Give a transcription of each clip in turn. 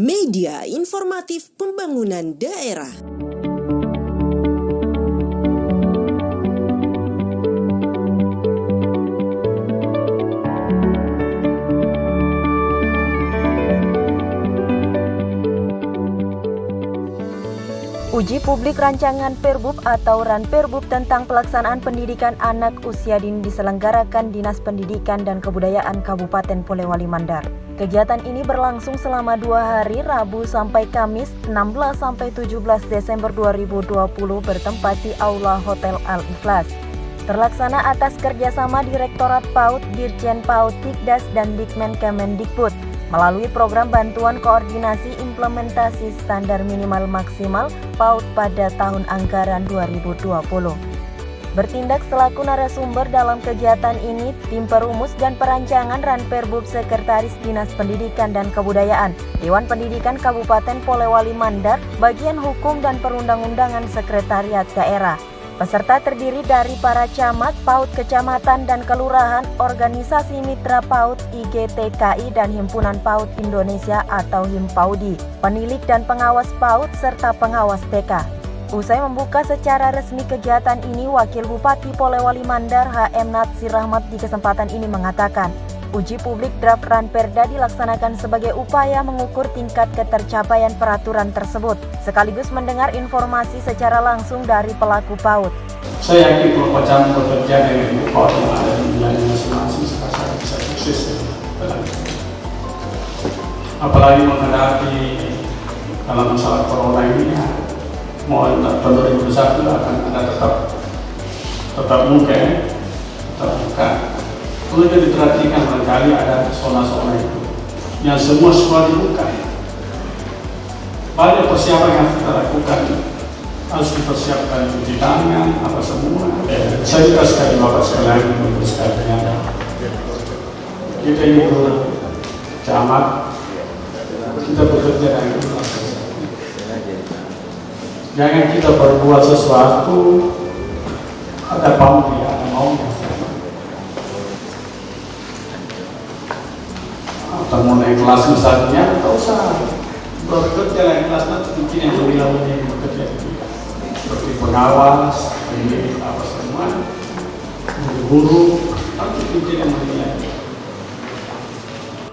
Media Informatif Pembangunan Daerah. Uji publik rancangan Perbub atau Ranperbub tentang pelaksanaan pendidikan anak usia dini diselenggarakan Dinas Pendidikan dan Kebudayaan Kabupaten Polewali Mandar. Kegiatan ini berlangsung selama 2 hari, Rabu sampai Kamis 16-17 Desember 2020 bertempat di Aula Hotel Al-Ikhlas. Terlaksana atas kerjasama Direktorat PAUD, Dirjen PAUD, Tikdas, dan Dikmen Kemendikbud melalui program bantuan koordinasi implementasi standar minimal maksimal PAUD pada tahun anggaran 2020. Bertindak selaku narasumber dalam kegiatan ini, tim perumus dan perancangan Ranperbub Sekretaris Dinas Pendidikan dan Kebudayaan, Dewan Pendidikan Kabupaten Polewali Mandar, Bagian Hukum dan Perundang-undangan Sekretariat Daerah. Peserta terdiri dari para camat, PAUD kecamatan dan kelurahan, organisasi mitra PAUD, IGTKI dan Himpunan PAUD Indonesia atau Himpaudi, penilik dan pengawas PAUD serta pengawas TK. Usai membuka secara resmi kegiatan ini, Wakil Bupati Polewali Mandar HM Natsir Rahmat di kesempatan ini mengatakan, uji publik draft Ranperda dilaksanakan sebagai upaya mengukur tingkat ketercapaian peraturan tersebut, sekaligus mendengar informasi secara langsung dari pelaku PAUD. Saya yakin kalau Pak bekerja dengan PAUD yang ada di wilayah masing-masing, saya bisa sukses. Apalagi menghadapi dalam masalah corona ini, mau tahun 2021 akan ada tetap mungkin, perlu diperhatikan barangkali ada zona-zona itu yang semua sekolah dibuka. Banyak persiapan yang kita lakukan, harus dipersiapkan cuci tangan, apa semua. Saya juga sekali bapak sekalian untuk sekalian. Kita ini camat, kita bekerja dengan ikhlas. Jangan kita berbuat sesuatu ada pamrih, ada maunya. Atau mau naik kelas misalnya, tak usah bekerja naik kelas, nanti mungkin yang lebih lama yang bekerja seperti pengawas, ini apa semua, guru, nanti mungkin yang menilai.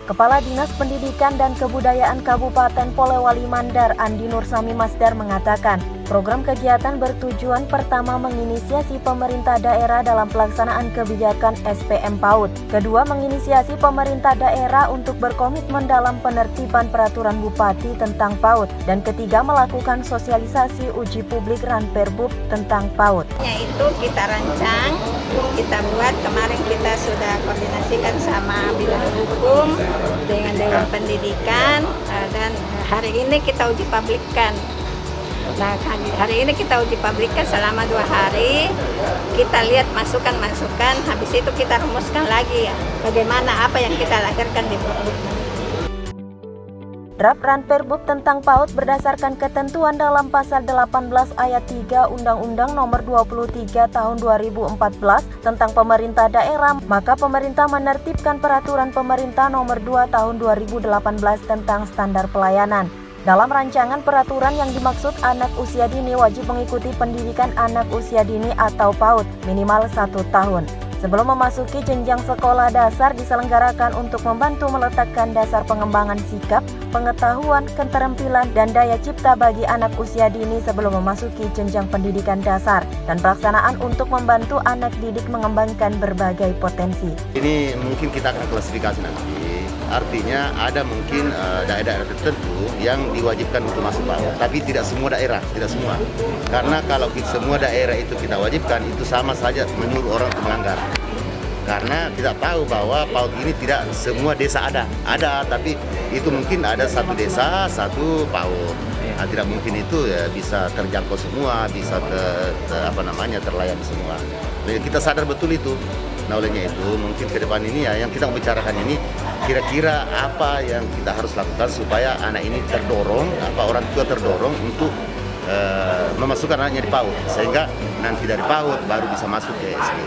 Kepala Dinas Pendidikan dan Kebudayaan Kabupaten Polewali Mandar Andi Nursami Masdar mengatakan, program kegiatan bertujuan pertama menginisiasi pemerintah daerah dalam pelaksanaan kebijakan SPM PAUD. Kedua, menginisiasi pemerintah daerah untuk berkomitmen dalam penertiban peraturan bupati tentang PAUD. Dan ketiga, melakukan sosialisasi uji publik Ranperbub tentang PAUD. Yaitu kita rancang, kita buat, kemarin kita sudah koordinasikan sama bidang hukum dengan Dewan Pendidikan, dan hari ini kita uji publikkan. Nah, hari ini kita uji publikkan selama 2 hari, kita lihat masukan-masukan, habis itu kita rumuskan lagi ya, bagaimana apa yang kita lahirkan di Perbub. Draft Ranperbub tentang PAUD berdasarkan ketentuan dalam pasal 18 ayat 3 Undang-Undang Nomor 23 Tahun 2014 tentang pemerintah daerah, maka pemerintah menertibkan peraturan pemerintah Nomor 2 Tahun 2018 tentang standar pelayanan. Dalam rancangan peraturan yang dimaksud anak usia dini wajib mengikuti pendidikan anak usia dini atau PAUD minimal 1 tahun. Sebelum memasuki jenjang sekolah dasar diselenggarakan untuk membantu meletakkan dasar pengembangan sikap, pengetahuan, keterampilan, dan daya cipta bagi anak usia dini sebelum memasuki jenjang pendidikan dasar, dan pelaksanaan untuk membantu anak didik mengembangkan berbagai potensi. Ini mungkin kita akan klasifikasi nanti, artinya ada mungkin daerah-daerah tertentu yang diwajibkan untuk masuk PAUD, tapi tidak semua daerah, tidak semua. Karena kalau semua daerah itu kita wajibkan, itu sama saja menyuruh orang untuk melanggar. Karena kita tahu bahwa PAUD ini tidak semua desa ada, tapi itu mungkin ada satu desa, satu PAUD. Nah, tidak mungkin itu ya bisa terjangkau semua, bisa terlayani semua. Jadi kita sadar betul itu. Nah, olehnya itu mungkin ke depan ini ya yang kita bicarakan ini kira-kira apa yang kita harus lakukan supaya anak ini terdorong, orang tua terdorong untuk memasukkan anaknya di PAUD, sehingga nanti dari PAUD baru bisa masuk ke SD.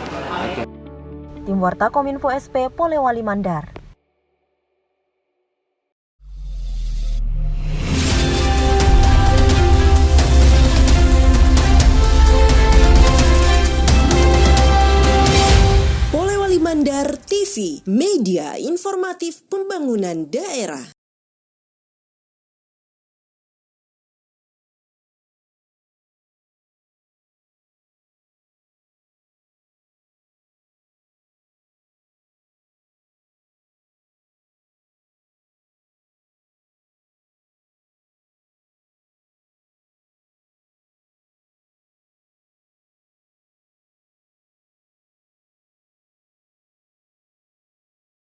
Tim Warta Kominfo SP Polewali Mandar. informatif pembangunan daerah.